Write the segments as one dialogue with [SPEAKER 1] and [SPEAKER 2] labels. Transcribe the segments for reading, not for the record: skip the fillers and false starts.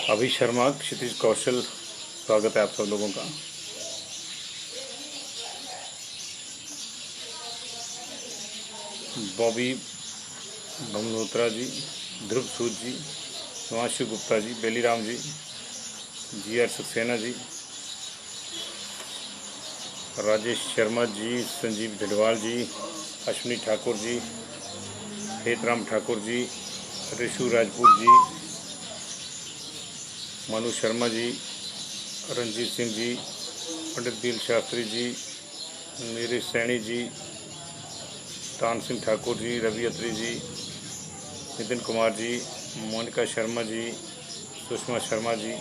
[SPEAKER 1] अभी शर्मा, क्षितिज कौशल, स्वागत है आप सब लोगों का। बॉबी भमनोत्रा जी, ध्रुव सूद जी, हिमांशु गुप्ता जी, बेलीराम जी, जी आर सक्सेना जी, राजेश शर्मा जी, संजीव ढिडवाल जी, अश्विनी ठाकुर जी, हेतराम ठाकुर जी, ऋषु राजपूत जी, मनु शर्मा जी, रंजीत सिंह जी, पंडित बील शास्त्री जी, नीरज सैनी जी, तान सिंह ठाकुर जी, रवि अत्री जी, नितिन कुमार जी, मोनिका शर्मा जी, सुषमा शर्मा जी,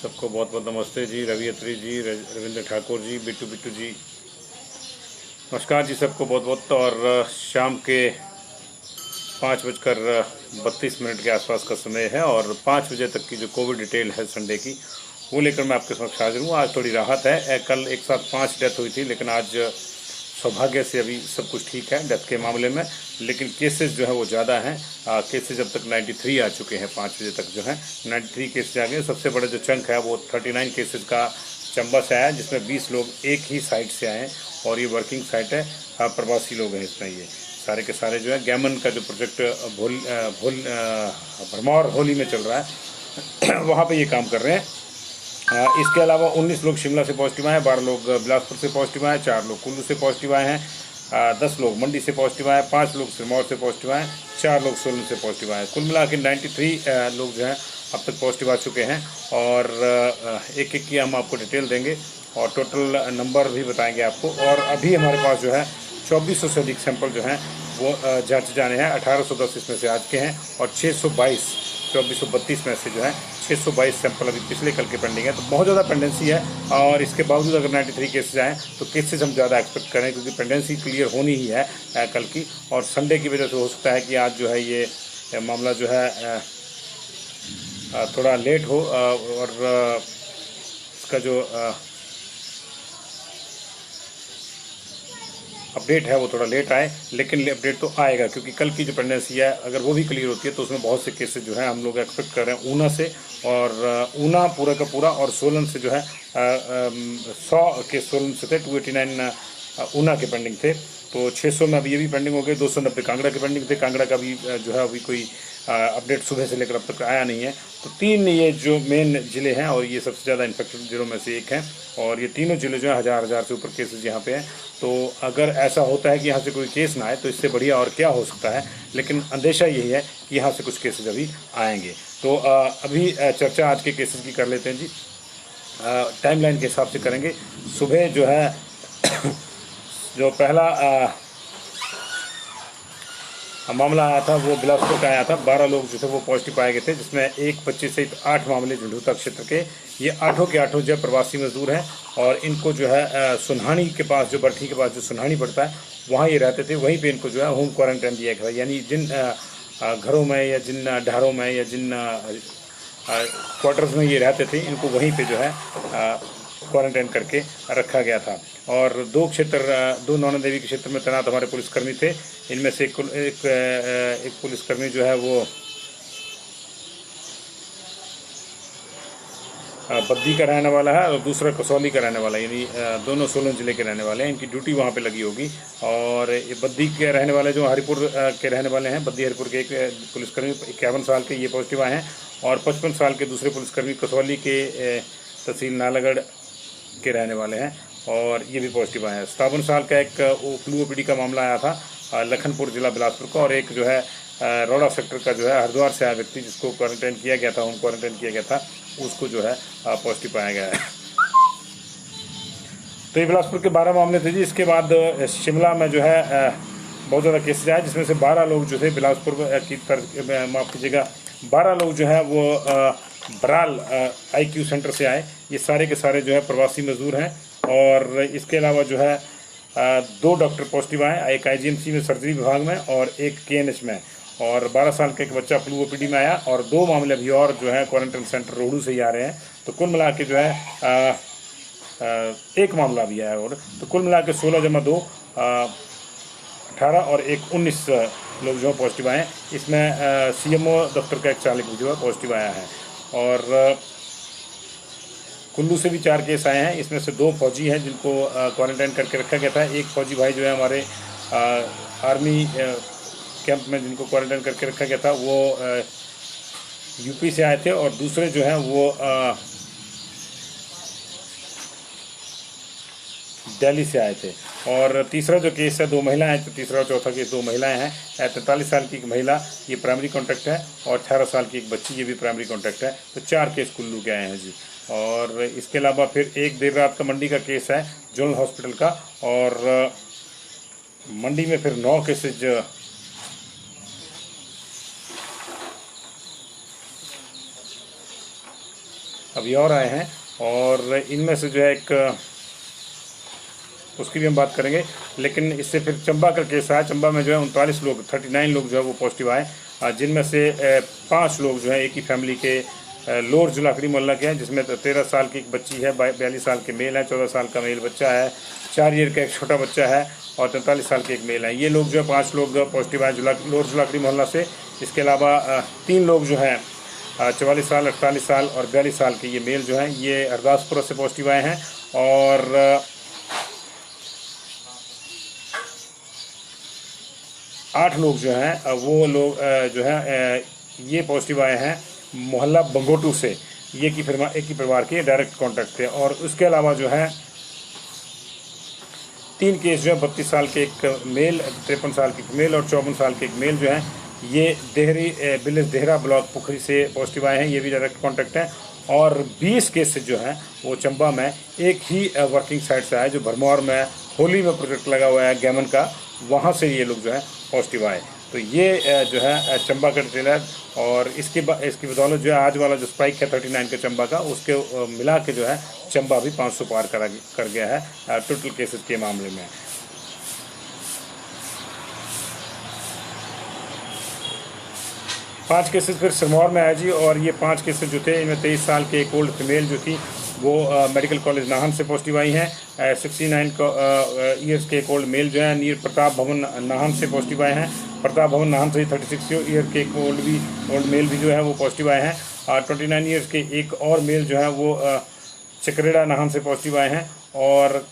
[SPEAKER 1] सबको बहुत बहुत नमस्ते जी। रवि अत्री जी, रविंद्र ठाकुर जी, बिट्टू बिट्टू जी, नमस्कार जी सबको बहुत बहुत। और शाम के 5:32 के आसपास का समय है और 5 बजे तक की जो कोविड डिटेल है संडे की, वो लेकर मैं आपके समक्ष हाजिर हूँ। आज थोड़ी राहत है। कल एक साथ 5 डेथ हुई थी, लेकिन आज सौभाग्य से अभी सब कुछ ठीक है डेथ के मामले में, लेकिन केसेस जो है वो ज़्यादा हैं। केसेस अब तक 93 आ चुके हैं। 5 बजे तक जो है 93 केसेज आ गए। सबसे बड़ा जो चंक है वो 39 केसेज का चंबा से आया है, जिसमें 20 लोग एक ही साइट से आए हैं और ये वर्किंग साइट है। प्रवासी लोग हैं इसमें। ये सारे के सारे जो है गैमन का जो प्रोजेक्ट भरमौर होली में चल रहा है वहाँ पे ये काम कर रहे हैं। इसके अलावा 19 लोग शिमला से पॉजिटिव आए हैं, 12 लोग बिलासपुर से पॉजिटिव आए हैं, 4 लोग कुल्लू से पॉजिटिव आए हैं, 10 लोग मंडी से पॉजिटिव आए हैं, 5 लोग सिरमौर से पॉजिटिव आए हैं, 4 लोग सोलन से पॉजिटिव आए हैं। कुल मिला के 93 लोग जो हैं अब तक पॉजिटिव आ चुके हैं। और एक एक की हम आपको डिटेल देंगे और टोटल नंबर भी बताएंगे आपको। और अभी हमारे पास जो है 2400 से अधिक सैंपल जो हैं वो जांचे जाने हैं। 1810 इसमें से आज के हैं और 622 2432 में से जो है 622 सैंपल अभी पिछले कल के पेंडिंग है। तो बहुत ज़्यादा पेंडेंसी है और इसके बावजूद अगर 93 केसेज आएँ तो केसेज हम ज़्यादा एक्सपेक्ट करें, क्योंकि पेंडेंसी क्लियर होनी ही है कल की। और संडे की वजह से हो सकता है कि आज जो है ये मामला जो है थोड़ा लेट हो और इसका जो अपडेट है वो थोड़ा लेट आए, लेकिन अपडेट तो आएगा, क्योंकि कल की जो पेंडेंसी है अगर वो भी क्लियर होती है तो उसमें बहुत से केसेस जो है हम लोग एक्सपेक्ट कर रहे हैं ऊना से। और ऊना पूरा का पूरा और सोलन से जो है 100 के सोलन से थे, 289 ऊना के पेंडिंग थे। तो 600 में अभी ये भी पेंडिंग हो गए। 290 कांगड़ा के पेंडिंग थे। कांगड़ा का भी जो है अभी कोई अपडेट सुबह से लेकर अब तक आया नहीं है। तो 3 ये जो मेन ज़िले हैं और ये सबसे ज़्यादा इन्फेक्टेड ज़िलों में से एक हैं। और ये तीनों ज़िले जो है 1000 से ऊपर केसेज यहाँ पे हैं। तो अगर ऐसा होता है कि यहाँ से कोई केस ना आए तो इससे बढ़िया और क्या हो सकता है, लेकिन अंदेशा यही है कि यहाँ से कुछ केसेज अभी आएंगे। तो अभी चर्चा आज के केसेज की कर लेते हैं जी। टाइमलाइन के हिसाब से करेंगे। सुबह जो है जो पहला मामला आया था वो बिलासपुर का आया था। 12 लोग जो थे वो पॉजिटिव पाए गए थे, जिसमें एक बच्चे सहित 8 मामले झुंझुनू क्षेत्र के। ये 8 के 8 जो है प्रवासी मजदूर हैं और इनको जो है सुनहानी के पास, जो बरठी के पास जो सुनहानी पड़ता है वहाँ ये रहते थे। वहीं पे इनको जो है होम क्वारंटाइन दिया गया। यानी जिन घरों में या जिन ढारों में या जिन क्वार्टर्स में ये रहते थे, इनको वहीं पे जो है क्वारंटाइन करके रखा गया था। और 2 नौना देवी के क्षेत्र में तैनात हमारे पुलिसकर्मी थे। इनमें से एक पुलिसकर्मी जो है वो बद्दी का रहने वाला है और दूसरा कसौली का रहने वाला है, यानी दोनों सोलन ज़िले के रहने वाले हैं। इनकी ड्यूटी वहाँ पे लगी होगी। और ये बद्दी के रहने वाले जो हरिपुर के रहने वाले हैं, बद्दी हरिपुर के एक पुलिसकर्मी 51 साल के ये पॉजिटिव आए हैं। और 55 साल के दूसरे पुलिसकर्मी कसौली के तहसील नालागढ़ के रहने वाले हैं और ये भी पॉजिटिव आए हैं। 57 साल का एक फ्लू ओपीडी का मामला आया था लखनपुर जिला बिलासपुर का। और एक जो है रोड़ा सेक्टर का जो है हरिद्वार से आया व्यक्ति, जिसको क्वारंटाइन किया गया था, होम क्वारंटाइन किया गया था, उसको जो है पॉजिटिव पाया गया है। तो ये बिलासपुर के 12 मामले थे जी। इसके बाद शिमला में जो है बहुत ज़्यादा केसेज आए, जिसमें से 12 लोग जो थे बिलासपुर की तरफ, माफ़ कीजिएगा, 12 लोग जो है वो बराल IQ सेंटर से आए। ये सारे के सारे जो है प्रवासी मजदूर हैं। और इसके अलावा जो है 2 डॉक्टर पॉजिटिव आए, एक IGMC में सर्जरी विभाग में और एक KNH में। और 12 साल का एक बच्चा फ्लू ओपीडी में आया। और 2 मामले अभी और जो है क्वारंटाइन सेंटर रोहडू से ही आ रहे हैं। तो कुल मिला के जो है एक मामला भी आया। और तो कुल मिला के 16 + 2 18 और एक 19 लोग जो है पॉजिटिव आए हैं। इसमें CMO दफ्तर का एक चालक भी जो है पॉजिटिव आया है। और कुल्लू से भी 4 केस आए हैं। इसमें से 2 फौजी हैं जिनको क्वारंटाइन करके रखा गया था। एक फौजी भाई जो है हमारे आर्मी कैंप में जिनको क्वारंटाइन करके रखा गया था वो यूपी से आए थे, और दूसरे जो हैं वो दिल्ली से आए थे। और तीसरा जो केस है 2 महिलाएं हैं, तो तीसरा और चौथा केस 2 महिलाएं हैं। 43 साल की एक महिला, ये प्राइमरी कॉन्टैक्ट है, और 18 साल की एक बच्ची, ये भी प्राइमरी कॉन्टैक्ट है। तो 4 केस कुल्लू के आए हैं जी। और इसके अलावा फिर एक देर रात का मंडी का केस है जनरल हॉस्पिटल का, और मंडी में फिर 9 केसेज अभी और आए हैं। और इनमें से जो है एक उसकी भी हम बात करेंगे, लेकिन इससे फिर चंबा का केस आया। चंबा में जो है 39 लोग जो है वो पॉजिटिव आए, जिनमें से 5 लोग जो है एक ही फैमिली के लोअर जुलाखड़ी मोहल्ला के हैं, जिसमें 13 साल की एक बच्ची है, 42 साल के मेल है, 14 साल का मेल बच्चा है, 4 ईयर का एक छोटा बच्चा है, और 43 साल के एक मेल है। ये लोग जो है 5 लोग पॉजिटिव आए लोअर जुलाखड़ी मोहल्ला से। इसके अलावा 3 लोग जो हैं 44 साल, 48 साल और 42 साल के ये मेल जो हैं ये हरदासपुर से पॉजिटिव आए हैं। और 8 लोग जो हैं वो लोग जो हैं ये पॉजिटिव आए हैं मोहल्ला बंगोटू से। ये एक ही परिवार के डायरेक्ट कॉन्टैक्ट थे। और उसके अलावा जो है 3 केस जो है 32 साल के एक मेल, 53 साल के एक मेल और 54 साल के एक मेल जो है ये विलेज देहरा ब्लॉक पुखरी से पॉजिटिव आए हैं। ये भी डायरेक्ट कॉन्टैक्ट हैं। और 20 केस जो हैं वो चंबा में एक ही वर्किंग साइट से आए, जो भरमौर में होली में प्रोजेक्ट लगा हुआ है गैमन का, वहाँ से ये लोग जो है पॉजिटिव आए। तो ये जो है चंबा का डिटेल है। और इसकी बदौलत जो है आज वाला जो स्पाइक है 39 का चंबा का, उसके मिला के जो है चंबा भी 500 पार कर गया है टोटल केसेस के मामले में। 5 केसेस फिर सिरमौर में आए जी। और ये 5 केसेस जो थे इनमें 23 साल के एक ओल्ड फीमेल जो थी वो मेडिकल कॉलेज नाहन से पॉजिटिव आई हैं। 69 ईयर्स के एक ओल्ड मेल जो है नियर प्रताप भवन नाहन से पॉजिटिव आए हैं। प्रताप भवन नाहन से 36 ईयर के एक ओल्ड मेल भी जो है वो पॉजिटिव आए हैं। 29 ईयर्स के एक और मेल जो है वो चकरेड़ा नाहन से पॉजिटिव आए हैं। और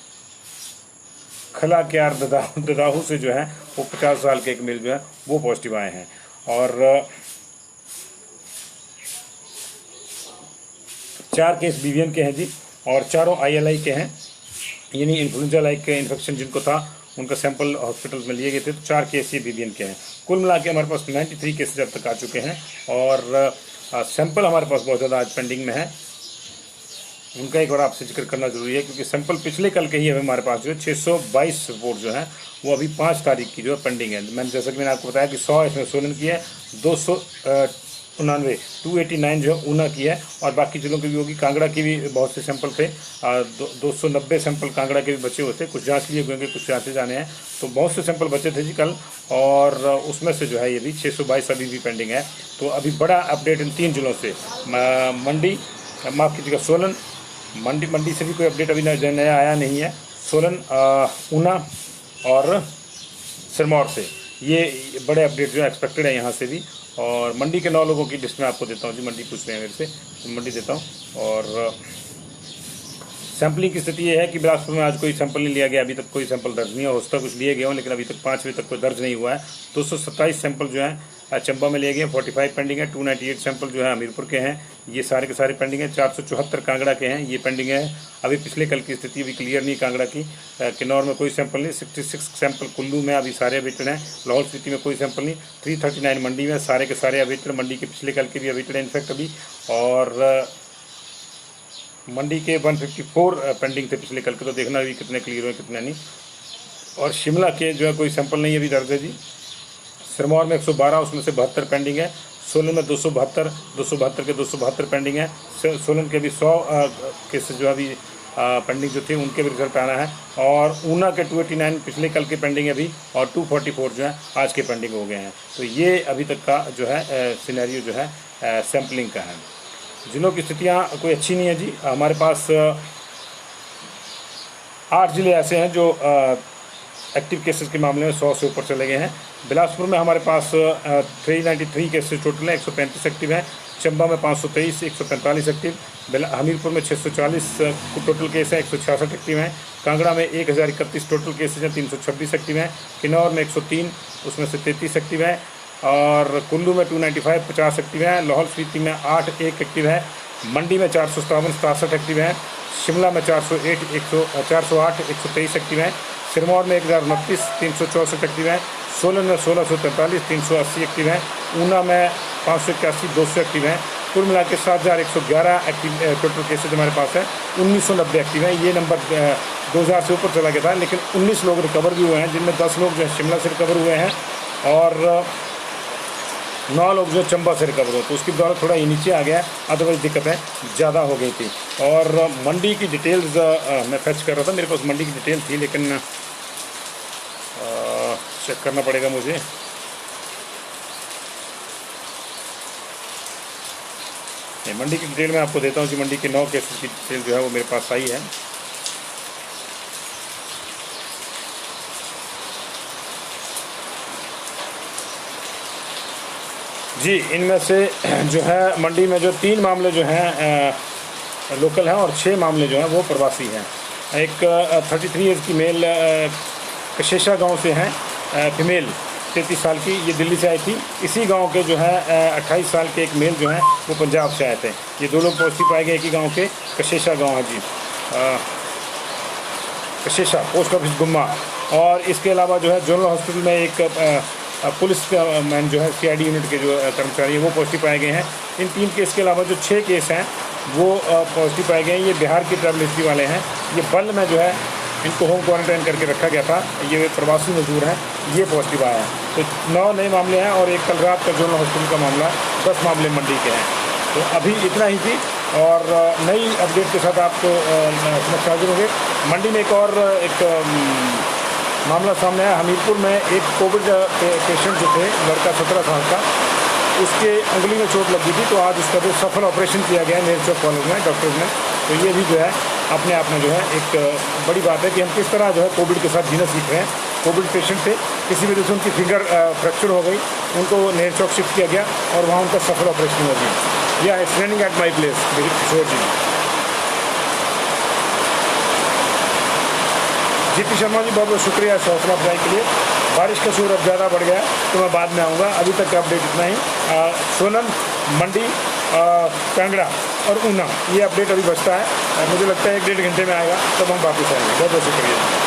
[SPEAKER 1] खला क्यार ददाहू से जो है वो 50 साल के एक मेल जो है वो पॉजिटिव आए हैं। और 4 केस बीवीएन के हैं जी, और चारों ILI के हैं, यानी इन्फ्लुएंजा लाइक इन्फेक्शन जिनको था उनका सैंपल हॉस्पिटल में लिए गए थे। तो 4 केस ये बीवीएन के हैं। कुल मिला के हमारे पास 93 केसेज अब तक आ चुके हैं। और सैंपल हमारे पास बहुत ज़्यादा आज पेंडिंग में है। उनका एक बार आपसे जिक्र करना जरूरी है, क्योंकि सैंपल पिछले कल के ही अभी हमारे पास जो है 622 रिपोर्ट जो है वो अभी 5 तारीख की जो है पेंडिंग है। मैंने जैसा कि मैंने आपको बताया कि 100 इसमें सोलन की है, 289 जो है ऊना की है, और बाकी जिलों की भी होगी। कांगड़ा की भी बहुत से सैंपल थे, 290 सैंपल कांगड़ा के भी बचे हुए थे। कुछ जांच लिए हुए, कुछ जांचे जाने हैं, तो बहुत से सैंपल बचे थे जी कल। और उसमें से जो है ये भी 622 अभी भी पेंडिंग है। तो अभी बड़ा अपडेट इन 3 जिलों से, मंडी माफ़ कीजिएगा सोलन, मंडी से भी कोई अपडेट अभी नया आया नहीं है। सोलन, ऊना और सिरमौर से ये बड़े अपडेट जो है एक्सपेक्टेड है यहाँ से भी। और मंडी के 9 लोगों की लिस्ट में आपको देता हूँ जी। मंडी पूछ रहे हैं मेरे से, तो मंडी देता हूँ। और सैंपलिंग की स्थिति ये है कि बिलासपुर में आज कोई सैंपल नहीं लिया गया, अभी तक कोई सैंपल दर्ज नहीं है। हो सकता कुछ लिए गए हों, लेकिन अभी तक 5 बजे तक कोई दर्ज नहीं हुआ है। 227 सैंपल जो हैं चंबा में लिए गए, 45 पेंडिंग है। 298 सैंपल जो है हमीरपुर के हैं, ये सारे के सारे पेंडिंग है। 474 कांगड़ा के हैं, ये पेंडिंग है। अभी पिछले कल की स्थिति अभी क्लियर नहीं कांगड़ा की। किन्नौर में कोई सैंपल नहीं। 66 सैंपल कुल्लू में अभी सारे अवेटेड हैं। लाहौल स्पीति में कोई सैंपल नहीं। 339 मंडी में सारे के सारे अवेटेड, मंडी के पिछले कल के भी अवेटेड है इनफैक्ट अभी। और मंडी के 154 पेंडिंग थे पिछले कल के, तो देखना अभी कितने क्लियर हुए कितने नहीं। और शिमला के जो है कोई सैंपल नहीं अभी दर्ज है जी। सिरमौर में 112, उसमें से 72 पेंडिंग है। सोलन में 272 के 272 पेंडिंग है। सोलन के भी 100 केसेज जो अभी पेंडिंग जो थे उनके भी रिजल्ट आना है। और ऊना के 289 पिछले कल के पेंडिंग है अभी, और 244 जो है आज के पेंडिंग हो गए हैं। तो ये अभी तक का जो है सिनेरियो जो है सैम्पलिंग का है। जिलों की स्थितियाँ कोई अच्छी नहीं है जी। हमारे पास 8 ज़िले ऐसे हैं जो एक्टिव केसेस के मामले में 100 से ऊपर चले गए हैं। बिलासपुर में हमारे पास 393 केसेस टोटल हैं, 135 एक्टिव हैं। चंबा में 523, 145 एक्टिव। हमीरपुर में 640 टोटल केस हैं, 166 एक्टिव हैं। कांगड़ा में 1031 टोटल केसेज हैं, 326 एक्टिव हैं। किन्नौर में 103, उसमें से 33 एक्टिव हैं। और कुल्लू में 295, 50 एक्टिव हैं। लाहौल स्पीति में 8 1 एक्टिव है। मंडी में 457 67 एक्टिव हैं। शिमला में 408 123 एक्टिव हैं। सिरमौर में 1029 364 एक्टिव हैं। सोलन में 1643 380 एक्टिव हैं। ऊना में 581 200 एक्टिव हैं। कुल मिला के 7111 एक्टिव टोटल केसेज हमारे पास है। 1990 एक्टिव हैं। ये नंबर 2000 से ऊपर चला गया था, लेकिन 19 लोग रिकवर भी हुए हैं, जिनमें 10 लोग जो है शिमला से रिकवर हुए हैं और 9 लोग जो चंबा से रिकवर हुए। तो उसकी दौरान थोड़ा ये नीचे आ गया, अदरवाइज दिक्कतें ज़्यादा हो गई थी। और मंडी की डिटेल्स मैं फैच कर रहा था, मेरे पास मंडी की डिटेल थी, लेकिन चेक करना पड़ेगा मुझे। मंडी की डिटेल मैं आपको देता हूँ कि मंडी के 9 केसेस की डिटेल जो है वो मेरे पास आई है। जी, इनमें से जो है मंडी में जो 3 मामले जो हैं लोकल हैं और 6 मामले जो हैं वो प्रवासी हैं। एक 33 ईयर्स की मेल कशेशा गांव से हैं, फीमेल 33 साल की, ये दिल्ली से आई थी। इसी गांव के जो है 28 साल के एक मेल जो हैं वो पंजाब से आए थे। ये 2 लोग पॉजिटिव पाए गए एक ही गांव के, कशेशा गांव है जी, कशेशा, पोस्ट ऑफिस गुम्मा। और इसके अलावा जो है जनरल हॉस्पिटल में एक पुलिस का मैन जो है CID यूनिट के जो कर्मचारी हैं वो पॉजिटिव पाए गए हैं। इन 3 केस के अलावा जो 6 केस हैं वो पॉजिटिव पाए गए हैं। ये बिहार की ट्रैवल हिस्ट्री वाले हैं। ये बल में जो है इनको होम क्वारंटाइन करके रखा गया था। ये प्रवासी मजदूर हैं, ये पॉजिटिव आया है। तो 9 नए मामले हैं और एक कल रात का जनरल हॉस्पिटल का मामला, 10 मामले मंडी के हैं। तो अभी इतना ही थी और नई अपडेट के साथ आपको समक्ष हाजिर होंगे। मंडी में एक मामला सामने आया। हमीरपुर में एक कोविड पेशेंट जो थे, लड़का 17 साल का, उसके उंगली में चोट लगी थी, तो आज उसका जो सफल ऑपरेशन किया गया है नेहरू चौक कॉलेज में डॉक्टर्स ने। तो ये भी जो है अपने आप में जो है एक बड़ी बात है कि हम किस तरह जो है कोविड के साथ जीना सीख रहे हैं। कोविड पेशेंट थे, किसी वजह से उनकी फिंगर फ्रैक्चर हो गई, उनको नेहरू चौक शिफ्ट किया गया और वहाँ उनका सफल ऑपरेशन हो गया। या it's running at my place, Kishore ji. GP Sharma ji, बहुत बहुत शुक्रिया इस हौसला अफजाई के लिए। बारिश का शोर अब ज़्यादा बढ़ गया है तो मैं बाद में आऊँगा, अभी तक का अपडेट इतना ही। सोलन, मंडी, कांगड़ा और ऊना, ये अपडेट अभी बचता है। मुझे लगता है 1-1.5 घंटे में आएगा, तब हम वापस आएंगे। बहुत बहुत शुक्रिया।